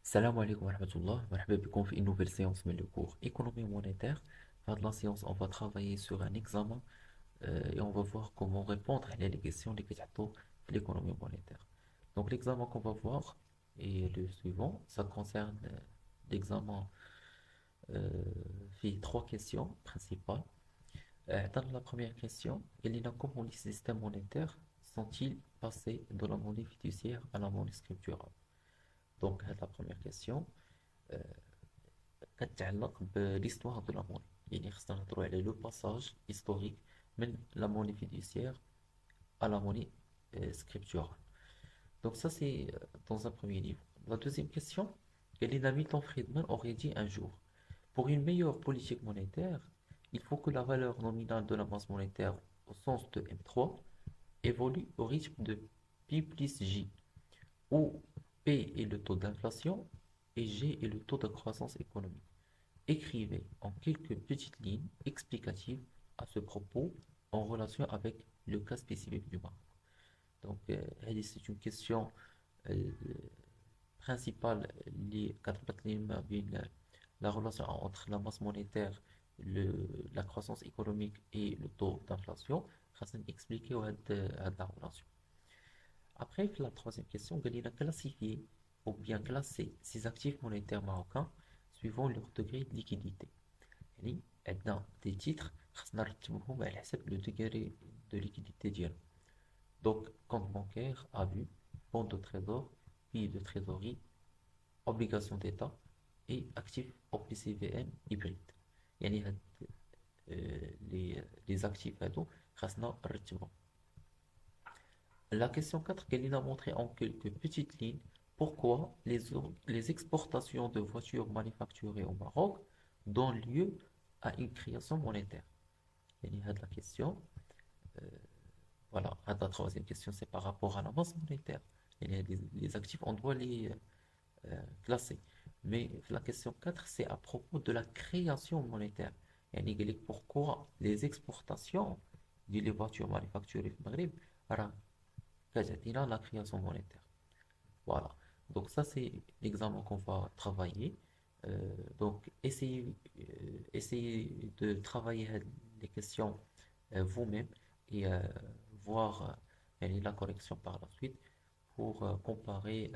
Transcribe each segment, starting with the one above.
Salam alaikum wa rahmatullah. Marhaba bikoum في une nouvelle séance من le cours économie monétaire. Fin de la séance, on va travailler sur un examen et on va voir comment répondre à les questions qui sont de l'économie monétaire. Donc l'examen qu'on va voir est le suivant. Ça concerne l'examen fait trois questions principales. Dans la première question, il est là comment les systèmes monétaires sont-ils passés de la monnaie fiduciaire à la monnaie scripturale? Donc la première question. كتعلق بليستوار دو لا موني يعني خصنا نهضروا على لو باساج هيستوريك من لا موني فيدوسيير à la monnaie scripturale. Donc ça c'est dans un premier niveau. La deuxième question, Elena Milton Friedman aurait dit un jour, pour une meilleure politique monétaire, il faut que la valeur nominale de la masse monétaire au sens de M3 évolue au rythme de P plus J, où P est le taux d'inflation et G est le taux de croissance économique. Écrivez en quelques petites lignes explicatives à ce propos en relation avec le cas spécifique du Maroc. Donc, c'est une question euh, principale liée à la relation entre la masse monétaire, la croissance économique et le taux d'inflation. خاصنا expliquer la relation. Après, la troisième question, il a classifié ou bien classé ces actifs monétaires marocains suivant leur degré de liquidité. يعني عندنا des titres خاصنا نرتبوهم على حسب le degré de liquidité ديالهم. Donc, compte bancaire à vue, bon de trésor, billet de trésorerie, obligation d'État et actifs OPCVM hybride. يعني هاد les actifs هادو خاصنا نرتبهم. La question 4, qu'elle a montré en quelques petites lignes pourquoi les exportations de voitures manufacturées au Maroc donnent lieu à une création monétaire. Il y a de la question. euh, voilà, la troisième question, c'est par rapport à la masse monétaire. Il y a les actifs, on doit les classer. Mais la question 4, c'est à propos de la création monétaire. يعني قال لك pourquoi les exportations des voitures manufacturées au Maghreb راه كتعطينا la création monétaire. Voilà. Donc ça, c'est l'examen qu'on va travailler. Donc essayez de travailler les questions vous-même et voir la correction par la suite pour comparer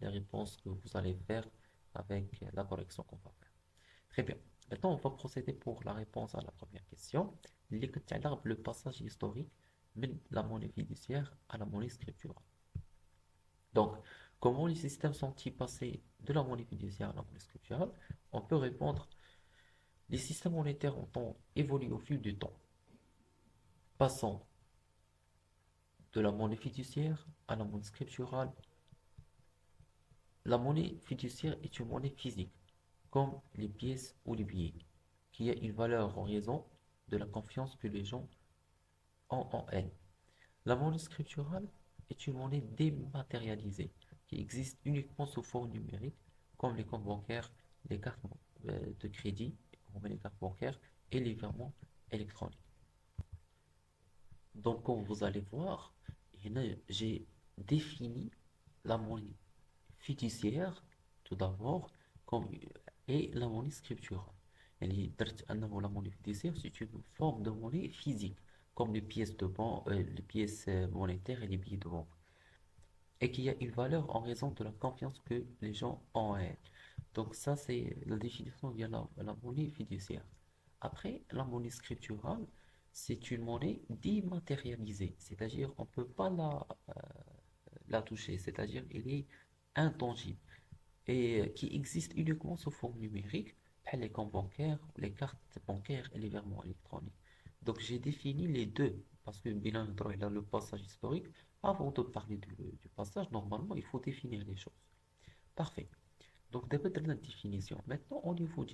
les réponses que vous allez faire avec la correction qu'on va faire. Très bien. Maintenant, on va procéder pour la réponse à la première question. Le passage historique de la monnaie fiduciaire à la monnaie scripturale. Donc, comment les systèmes sont-ils passés de la monnaie fiduciaire à la monnaie scripturale? On peut répondre, les systèmes monétaires ont évolué au fil du temps, passant de la monnaie fiduciaire à la monnaie scripturale. La monnaie fiduciaire est une monnaie physique, comme les pièces ou les billets, qui a une valeur en raison de la confiance que les gens ont en elle. La monnaie scripturale est une monnaie dématérialisée qui existe uniquement sous forme numérique, comme les comptes bancaires, les cartes de crédit, les cartes bancaires et les virements électroniques. Donc, comme vous allez voir, j'ai défini la monnaie fiduciaire tout d'abord comme, et la monnaie scripturale. La monnaie fiduciaire, c'est une forme de monnaie physique, comme les pièces de banque, les pièces monétaires et les billets de banque, et qui a une valeur en raison de la confiance que les gens ont en elle. Donc ça, c'est la définition de la monnaie fiduciaire. Après, la monnaie scripturale, c'est une monnaie dématérialisée, c'est-à-dire on ne peut pas la toucher, c'est-à-dire elle est intangible et qui existe uniquement sous forme numérique, les comptes bancaires, les cartes bancaires et les virements électroniques. Donc j'ai défini les deux, parce que bilan a le passage historique. Avant de parler du passage, normalement, il faut définir les choses. Parfait. Donc d'abord la définition. Maintenant, au niveau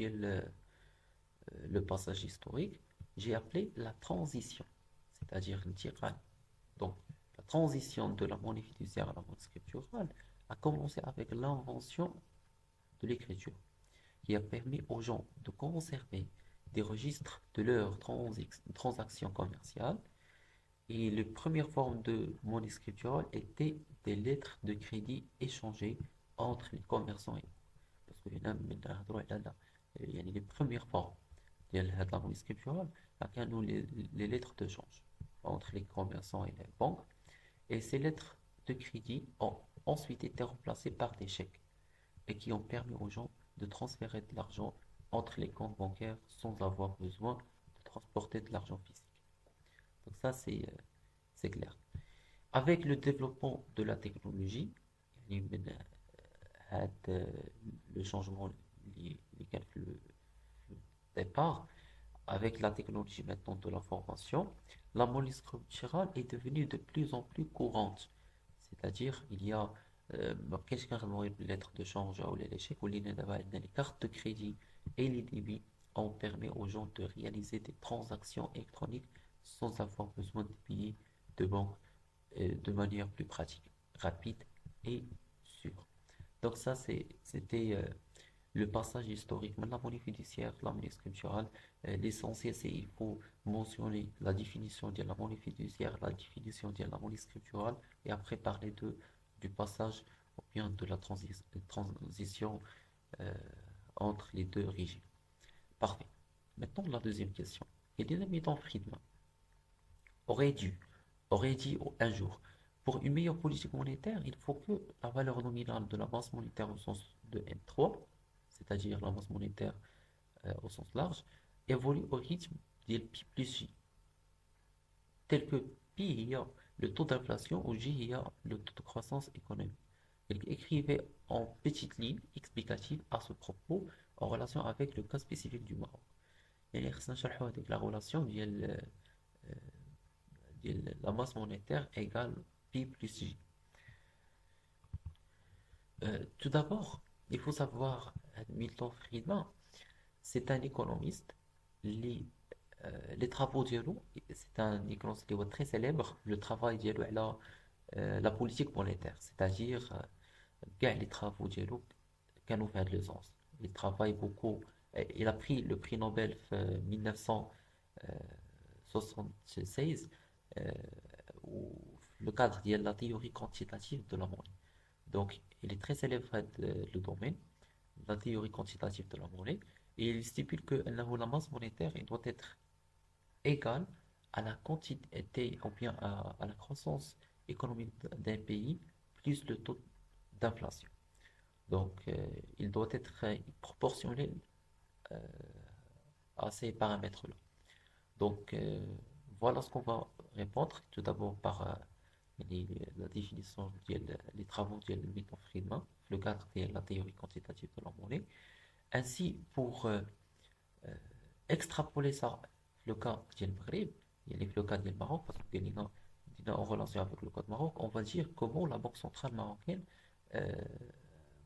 le passage historique, j'ai appelé la transition, c'est-à-dire le tirage. Donc, la transition de la monnaie fiduciaire à la monnaie scripturale a commencé avec l'invention de l'écriture, qui a permis aux gens de conserver des registres de leurs transactions commerciales. Et les premières formes de monnaie scripturale étaient des lettres de crédit échangées entre les commerçants. باسكو هنا من نهضروا على يعني لي بروميير فورم ديال هاد لا موني سكريبتورال كانوا لي lettres de change entre les commerçants et les banques. Et ces lettres de crédit ont ensuite été remplacées par des chèques et qui ont permis aux gens de transférer de l'argent entre les comptes bancaires sans avoir besoin de transporter de l'argent physique. Donc ça, c'est clair. Avec le développement de la technologie, يعني من هاد le changement اللي كان في le départ, avec la technologie maintenant de l'information, la monnaie scripturale est devenue de plus en plus courante. C'est-à-dire, il y a qu'est-ce qu'un lettre de change ou les chèques ou les cartes de crédit et les débits ont permis aux gens de réaliser des transactions électroniques sans avoir besoin de billets de banque de manière plus pratique, rapide et sûre. Donc ça, c'était le passage historique. Maintenant, la monnaie fiduciaire, la monnaie scripturale, l'essentiel, c'est il faut mentionner la définition de la monnaie fiduciaire, la définition de la monnaie scripturale, et après parler du passage ou bien de la transition euh, entre les deux régimes. Parfait. Maintenant, la deuxième question. Elie Milton Friedman aurait dû, aurait dit un jour, pour une meilleure politique monétaire, il faut que la valeur nominale de la masse monétaire au sens de M3, c'est-à-dire la masse monétaire au sens large, évolue au rythme de pi plus J, tel que pi il y a le taux d'inflation ou J il y a le taux de croissance économique. Il écrivait en petites lignes explicatives à ce propos en relation avec le cas spécifique du Maroc. يعني خصنا نشرحوا هذيك la relation ديال la masse monétaire égale pi plus J. Tout d'abord, il faut savoir, Milton Friedman, c'est un économiste. Les, les travaux ديالو, c'est un économiste qui est très célèbre. Le travail ديالو على la politique monétaire, c'est-à-dire كاع les travaux ديالو كانوا في هذا le sens. Il travaille beaucoup. Il a pris le prix Nobel en 1976 ou le cadre de la théorie quantitative de la monnaie. Donc, il est très célèbre le domaine, la théorie quantitative de la monnaie, et il stipule que la masse monétaire elle doit être égale à la quantité ou bien à la croissance économique d'un pays plus le taux d'inflation. Donc, il doit être proportionnel euh, à ces paramètres-là. Donc, voilà ce qu'on va répondre. Tout d'abord par la définition des travaux de Milton Friedman, le cadre de la théorie quantitative de la monnaie. Ainsi, pour extrapoler ça, le cas du Maghreb, le cas du Maroc, parce qu'il est en relation avec le cas du Maroc, on va dire comment la Banque centrale marocaine euh,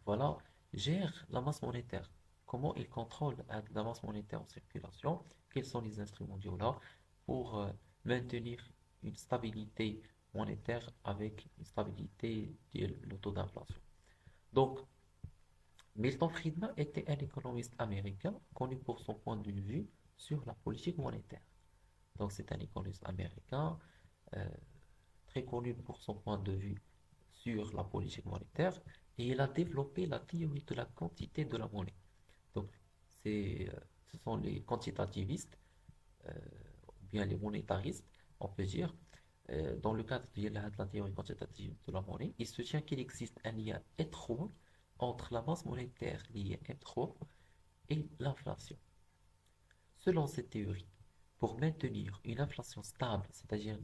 voilà, gère la masse monétaire. Comment il contrôle la masse monétaire en circulation, quels sont les instruments du dollar pour maintenir une stabilité monétaire avec une stabilité de le taux d'inflation. Donc, Milton Friedman était un économiste américain connu pour son point de vue sur la politique monétaire. Donc, c'est un économiste américain euh, très connu pour son point de vue sur la politique monétaire et il a développé la théorie de la quantité de la monnaie. Donc, ce sont les quantitativistes ou bien les monétaristes, on peut dire, dans le cadre de la théorie quantitative de la monnaie, il soutient qu'il existe un lien étroit entre la masse monétaire liée M3 et l'inflation. Selon cette théorie, pour maintenir une inflation stable, c'est-à-dire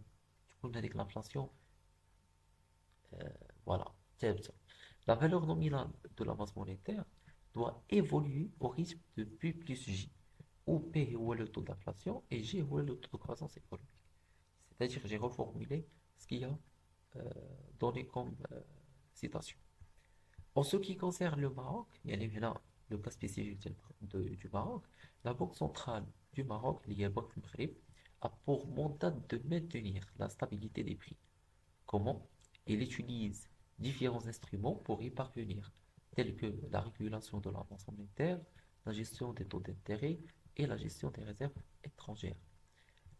avec l'inflation, voilà, la valeur nominale de la masse monétaire doit évoluer au rythme de P plus J, où P est le taux d'inflation et J est le taux de croissance économique. C'est-à-dire, j'ai reformulé ce qu'il y a donné comme citation. En ce qui concerne le Maroc, il y a le cas spécifique du Maroc, la Banque centrale du Maroc, liée à la Banque du Maghreb, a pour mandat de maintenir la stabilité des prix. Comment? Il utilise différents instruments pour y parvenir, tels que la régulation de la masse monétaire, la gestion des taux d'intérêt et la gestion des réserves étrangères.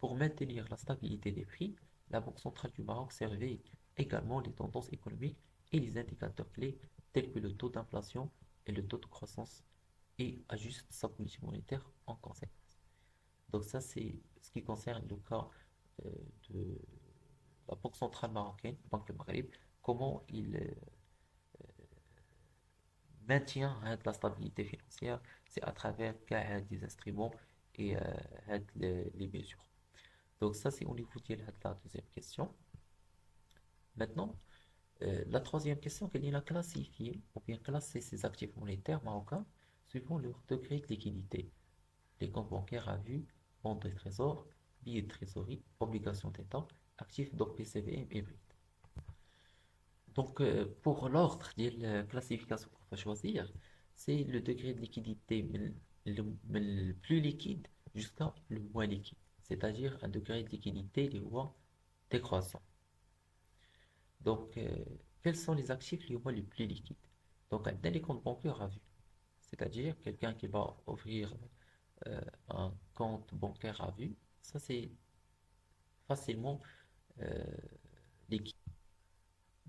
Pour maintenir la stabilité des prix, la Banque centrale du Maroc surveille également les tendances économiques et les indicateurs clés tels que le taux d'inflation et le taux de croissance et ajuste sa politique monétaire en conséquence. Donc ça, c'est ce qui concerne le cas euh, de la Banque centrale marocaine, Banque du Maghreb, comment il maintient hein, de la stabilité financière, c'est à travers des instruments et les mesures. Donc ça, c'est au niveau de la deuxième question. Maintenant, la troisième question, quelle est la classifier ou bien classer ces actifs monétaires marocains suivant leur degré de liquidité. Les comptes bancaires à vue, bons de trésor, billets de trésorerie, obligations d'État, actifs donc PCVM hybride. Donc, pour l'ordre de la classification qu'on va choisir, c'est le degré de liquidité le plus liquide jusqu'à le moins liquide, c'est-à-dire un degré de liquidité les voies décroissant. Donc, quels sont les actifs les voies les plus liquides? Donc, un les comptes bancaires à vue, c'est-à-dire quelqu'un qui va ouvrir un compte bancaire à vue, ça c'est facilement euh, liquide.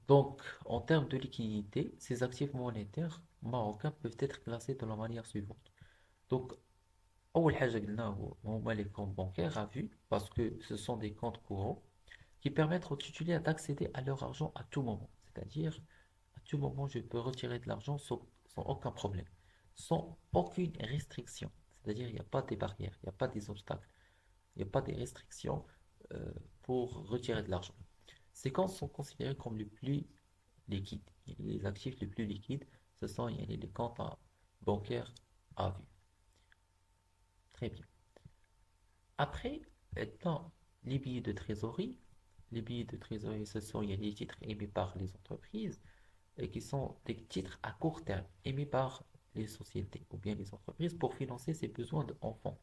Donc, en termes de liquidité, ces actifs monétaires marocains peuvent être classés de la manière suivante. Donc, أول حاجة قلنا هما les comptes bancaires à vue parce que ce sont des comptes courants qui permettent aux titulaires d'accéder à leur argent à tout moment. C'est-à-dire, à tout moment, je peux retirer de l'argent sans aucun problème, sans aucune restriction. C'est-à-dire, il n'y a pas des barrières, il n'y a pas des obstacles, il n'y a pas des restrictions euh, pour retirer de l'argent. Ces comptes sont considérés comme les plus liquides. Les actifs les plus liquides, ce sont les comptes bancaires à vue. Très bien. Après, dans les billets de trésorerie, les billets de trésorerie, ce sont les titres émis par les entreprises et qui sont des titres à court terme émis par les sociétés ou bien les entreprises pour financer ses besoins d'enfants.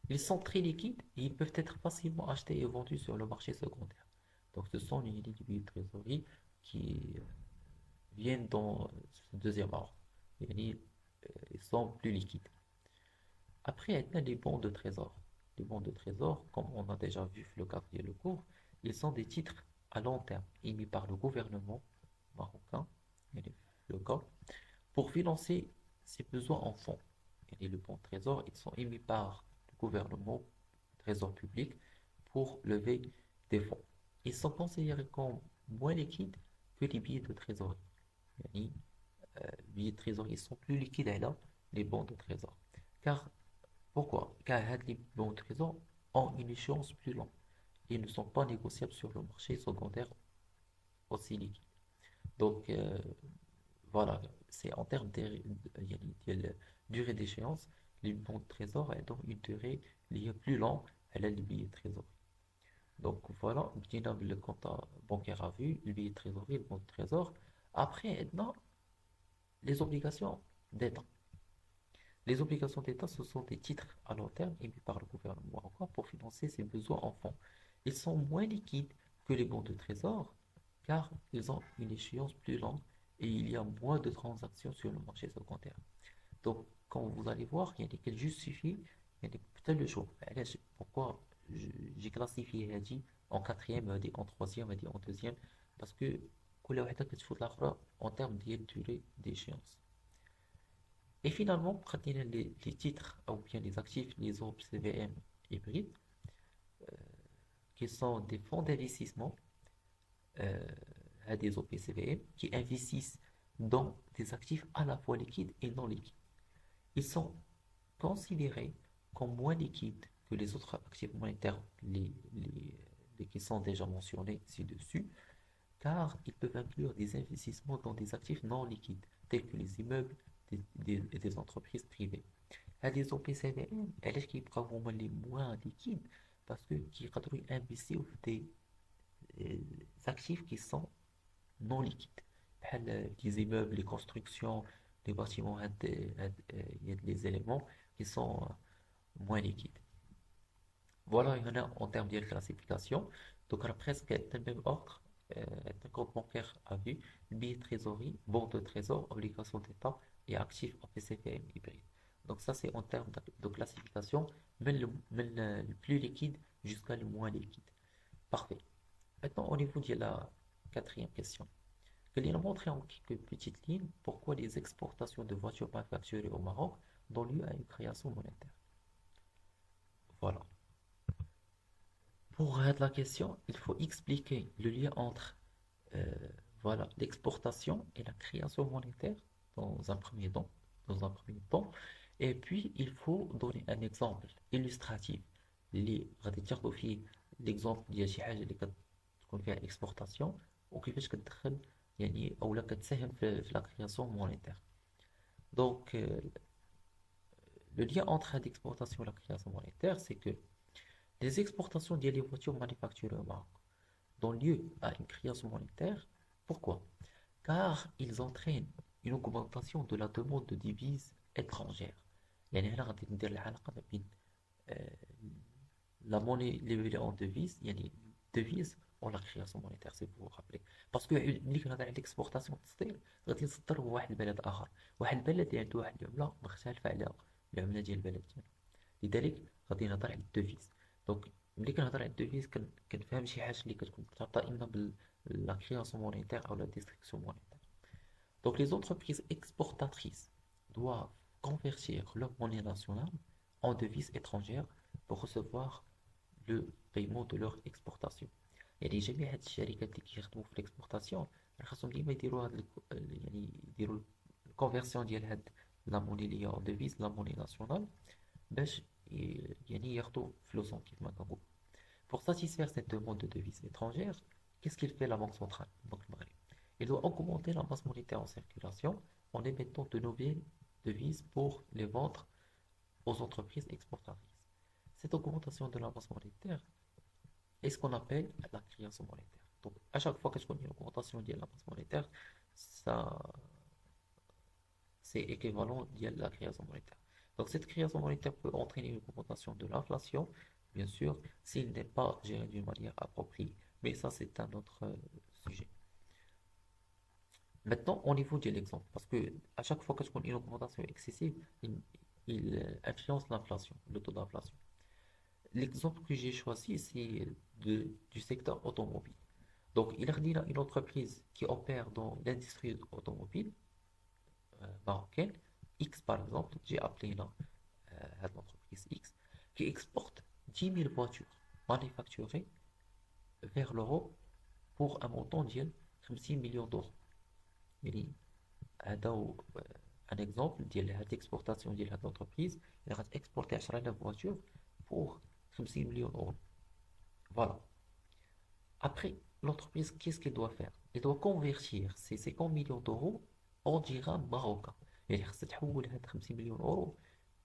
Ils sont très liquides et ils peuvent être facilement achetés et vendus sur le marché secondaire. Donc, ce sont les billets de trésorerie qui viennent dans ce deuxième ordre. Ils sont plus liquides. Après, il y a les bons de trésor. Les bons de trésor, comme on a déjà vu le quatrième le cours, ils sont des titres à long terme émis par le gouvernement marocain, le cas, pour financer ses besoins en fonds. Et les bons de trésor, ils sont émis par le gouvernement, trésor public, pour lever des fonds. Ils sont considérés comme moins liquides que les billets de trésorerie. Les billets de trésorerie sont plus liquides là, les bons de trésor. Car pourquoi? Car les bons de trésor ont une échéance plus longue. Ils ne sont pas négociables sur le marché secondaire aussi liquide. Donc, voilà, c'est en termes de durée d'échéance, les bons de trésor ont une durée liée plus longue à la billets de trésor. Donc, voilà, le compte bancaire à vue, le billet de trésorerie, le bon de trésor. Après, maintenant, les obligations d'État. Les obligations d'État, ce sont des titres à long terme émis par le gouvernement encore pour financer ses besoins en fonds. Ils sont moins liquides que les bons de trésor car ils ont une échéance plus longue et il y a moins de transactions sur le marché secondaire. Donc, quand vous allez voir, il y a lesquels justifient, il y a des peut-être le choix. Pourquoi j'ai classifié هذه en quatrième, هذه en troisième, هذه en deuxième, parce que كل واحدة كتفوت الأخرى en termes de durée d'échéance. Et finalement, pratiquer les titres ou bien les actifs, les OPCVM hybrides, qui sont des fonds d'investissement, à des OPCVM, qui investissent dans des actifs à la fois liquides et non liquides. Ils sont considérés comme moins liquides que les autres actifs monétaires, les qui sont déjà mentionnés ci-dessus, car ils peuvent inclure des investissements dans des actifs non liquides, tels que les immeubles et des entreprises privées. Les OPCVM, علاش كيبقاو هما les moins liquides parce que كيقدروا ينفيستيو في des actifs qui sont non liquides بحال les immeubles, les constructions, les bâtiments, il y a des éléments qui sont moins liquides. Voilà, il y en a en termes de classification. Donc, on a presque le même ordre. Un compte bancaire à vue, billet de trésorerie, bon de trésor, obligation d'État et actifs OPCVM hybride. Donc, ça, c'est en termes de classification, mais le plus liquide jusqu'à le moins liquide. Parfait. Maintenant, au niveau de la quatrième question. Il a montré en quelques petites lignes pourquoi les exportations de voitures manufacturées au Maroc donnent lieu à une création monétaire. Voilà. Pour la question, il faut expliquer le lien entre euh, voilà, l'exportation et la création monétaire dans un premier temps, dans un premier temps. Et puis, il faut donner un exemple illustratif اللي غادي تاخذوا فيه l'exemple ديال شي حاجة اللي كتكون فيها exportation وكيفاش كتدخل يعني أو كتساهم في la création monétaire. Donc, le lien entre l'exportation et la création monétaire, c'est que les exportations des voitures manufacturées au Maroc donnent lieu à une création monétaire. Pourquoi? Car ils entraînent une augmentation de la demande de devises étrangères. يعني هنا غادي ندير العلاقة ما بين آه، la monnaie اللي en devise يعني devise ou la création monétaire si vous vous rappelez. parce que ملي كنهضر على l'exportation تصدير غادي تصدر هو واحد البلد آخر واحد البلد اللي عنده واحد العملة مختلفة على العملة ديال البلد ديالو لذلك غادي نهضر على الدوفيز. دونك ملي كنهضر على الدوفيز كنفهم شي حاجة اللي كتكون مرتبطة إما بلا création monétaire أو la destruction monétaire. Donc les entreprises exportatrices doivent convertir leur monnaie nationale en devises étrangères pour recevoir le paiement de leur exportation. يعني جميع هاد الشركات اللي كيخدموا في الاكسبورتاسيون خاصهم ديما يديروا هاد يعني يديروا الكونفرسيون ديال هاد لا موني اللي هي اون ديفيز لا موني ناسيونال باش يعني ياخدوا فلوسهم كيف ما كنقول. Pour satisfaire cette demande de devises étrangères, qu'est-ce qu'il fait la Banque centrale, la Banque Maghreb? Il doit augmenter la masse monétaire en circulation en émettant de nouvelles devises pour les vendre aux entreprises exportatrices. Cette augmentation de la masse monétaire est ce qu'on appelle la création monétaire. Donc, à chaque fois que je connais une augmentation de la masse monétaire, ça, c'est équivalent à la création monétaire. Donc, cette création monétaire peut entraîner une augmentation de l'inflation, bien sûr, s'il n'est pas géré d'une manière appropriée. Mais ça, c'est un autre sujet. Maintenant, au niveau de l'exemple, parce que à chaque fois que je connais une augmentation excessive, il influence l'inflation, le taux d'inflation. L'exemple que j'ai choisi, c'est du secteur automobile. Donc, il y a une entreprise qui opère dans l'industrie automobile marocaine, X par exemple, j'ai appelé là, l'entreprise X, qui exporte 10 000 voitures manufacturées vers l'Europe pour un montant de 50 millions d'euros. يعني هذا هو ان اكزومبل ديال هاد الاكسبورتاسيون ديال هاد لونتربريز اللي غتاكسبورتي 10000 فواتور بور 50 مليون اورو. Voilà. Après, l'entreprise, qu'est-ce qu'elle doit faire? Elle doit convertir ces 50 millions d'euros en dirham marocain. يعني خاصها تحول هاد 50 مليون اورو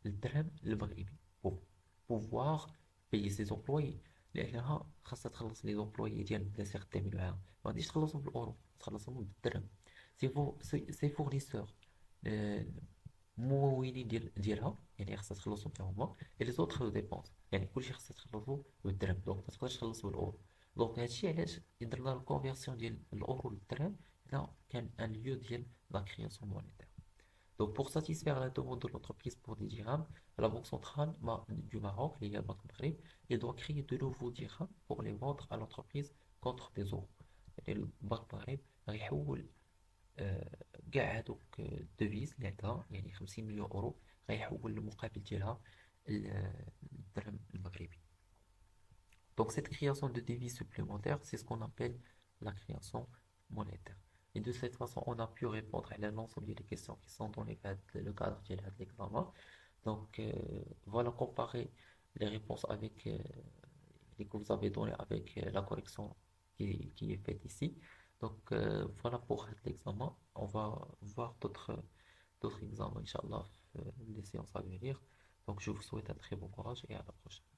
للدرهم المغربي pour pouvoir payer ses employés. لأنها خاصها تخلص لي زومبلويي ديال الناس اللي خدامين معاها ما غاديش تخلصهم بالأورو تخلصهم بالدرهم. سي فورنيسور ممولين ديالها يعني خاصها تخلصهم حتى هما اي لي زوطخ ديبونس يعني كلشي خاصها تخلصو بالدرهم دونك ما تقدرش تخلص بالاورو. دونك هادشي علاش درنا الكونفيرسيون ديال الاورو للدرهم هنا كان ان ليو ديال لا كرياسيون مونيتير. Donc, pour satisfaire la demande de l'entreprise pour des dirhams, la Banque centrale du Maroc, la Banque Maghreb, elle doit créer de nouveaux dirhams pour les vendre à l'entreprise contre des euros. Et le Banque Maghreb غيحول كاع هذوك الديفيز اللي عندها يعني 50 مليون اورو غيحول المقابل ديالها الدرهم المغربي. Donc cette création de devises supplémentaires, c'est ce qu'on appelle la création monétaire. Et de cette façon, on a pu répondre à l'ensemble des questions qui sont dans le cadre de l'examen. Donc voilà, comparer les réponses avec les que vous avez données avec la correction qui est faite ici. Donc voilà pour l'examen. On va voir d'autres examens, Inch'Allah, les séances à venir. Donc je vous souhaite un très bon courage et à la prochaine.